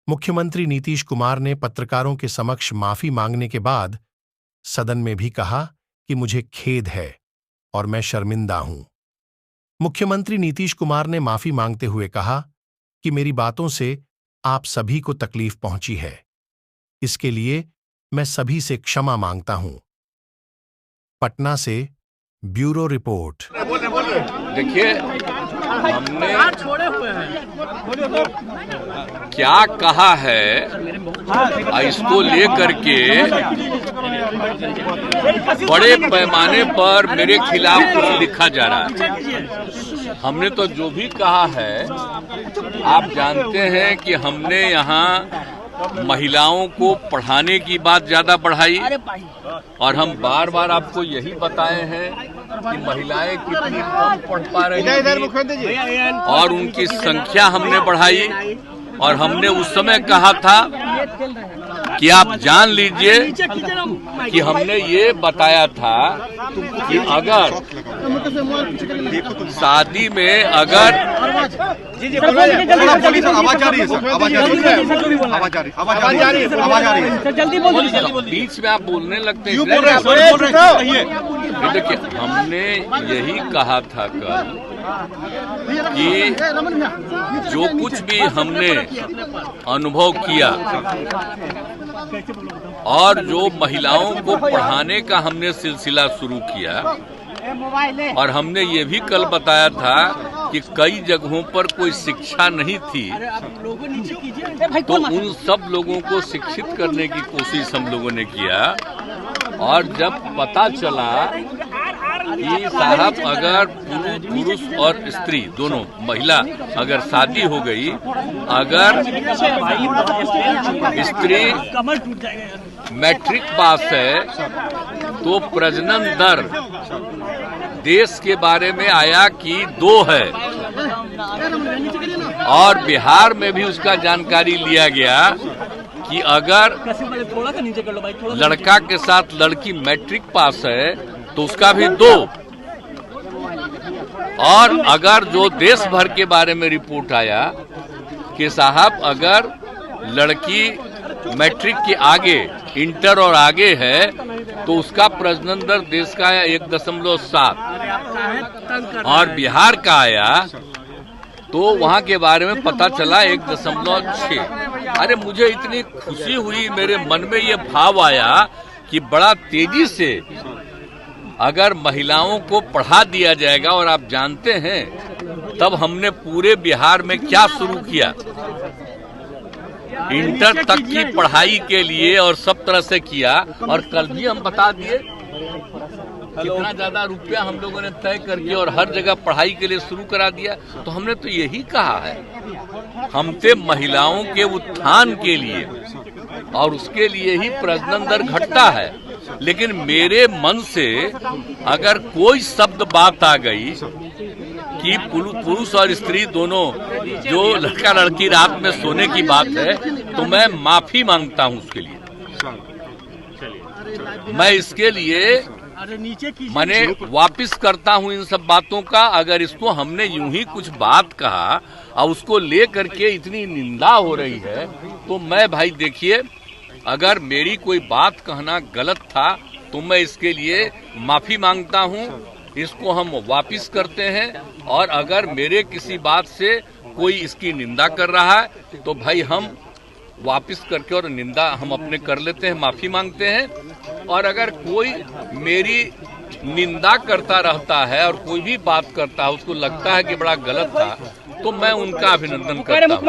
मुख्यमंत्री नीतीश कुमार ने पत्रकारों के समक्ष माफी मांगने के बाद सदन में भी कहा कि मुझे खेद है और मैं शर्मिंदा हूं। मुख्यमंत्री नीतीश कुमार ने माफी मांगते हुए कहा कि मेरी बातों से आप सभी को तकलीफ पहुंची है, इसके लिए मैं सभी से क्षमा मांगता हूं। पटना से ब्यूरो रिपोर्ट। देखिए, हमने क्या कहा है इसको लेकर के बड़े पैमाने पर मेरे खिलाफ कुछ लिखा जा रहा है। हमने तो जो भी कहा है, आप जानते हैं कि हमने यहाँ महिलाओं को पढ़ाने की बात ज्यादा बढ़ाई और हम बार बार आपको यही बताए हैं कि महिलाएं कितनी कम पढ़ पा रही हैं और उनकी संख्या हमने बढ़ाई। और हमने उस समय कहा था कि आप जान लीजिए कि हमने ये बताया था कि अगर शादी में अगर बीच में आप बोलने लगते हैं, देखिए हमने यही कहा था कल कि जो कुछ भी हमने अनुभव किया और जो महिलाओं को पढ़ाने का हमने सिलसिला शुरू किया, और हमने ये भी कल बताया था कि कई जगहों पर कोई शिक्षा नहीं थी, तो उन सब लोगों को शिक्षित करने की कोशिश हम लोगों ने किया। और जब पता चला कि साहब अगर पुरुष और स्त्री दोनों महिला अगर शादी हो गई, अगर स्त्री मैट्रिक पास है तो प्रजनन दर देश के बारे में आया कि 2 है, और बिहार में भी उसका जानकारी लिया गया कि अगर लड़का के साथ लड़की मैट्रिक पास है तो उसका भी 2, और अगर जो देश भर के बारे में रिपोर्ट आया कि साहब अगर लड़की मैट्रिक के आगे इंटर और आगे है तो उसका प्रजनन दर देश का है 1.7, और बिहार का आया तो वहां के बारे में पता चला 1.6। अरे मुझे इतनी खुशी हुई, मेरे मन में ये भाव आया कि बड़ा तेजी से अगर महिलाओं को पढ़ा दिया जाएगा। और आप जानते हैं तब हमने पूरे बिहार में क्या शुरू किया, इंटर तक की पढ़ाई के लिए और सब तरह से किया। और कल भी हम बता दिए कितना ज्यादा रुपया हम लोगों ने तय करके और हर जगह पढ़ाई के लिए शुरू करा दिया। तो हमने तो यही कहा है, हमसे महिलाओं के उत्थान के लिए और उसके लिए ही प्रजनन दर घटता है। लेकिन मेरे मन से अगर कोई शब्द बात आ गई कि पुरुष और स्त्री दोनों जो लड़का लड़की रात में सोने की बात है, तो मैं माफी मांगता हूं उसके लिए। मैं इसके लिए मैंने वापिस करता हूं इन सब बातों का। अगर इसको हमने यूं ही कुछ बात कहा और उसको ले करके इतनी निंदा हो रही है, तो मैं भाई देखिए, अगर मेरी कोई बात कहना गलत था तो मैं इसके लिए माफी मांगता हूं। इसको हम वापिस करते हैं, और अगर मेरे किसी बात से कोई इसकी निंदा कर रहा है तो भाई हम वापिस करके और निंदा हम अपने कर लेते हैं, माफी मांगते हैं। और अगर कोई मेरी निंदा करता रहता है और कोई भी बात करता है उसको लगता है कि बड़ा गलत था, तो मैं उनका अभिनंदन करता हूं।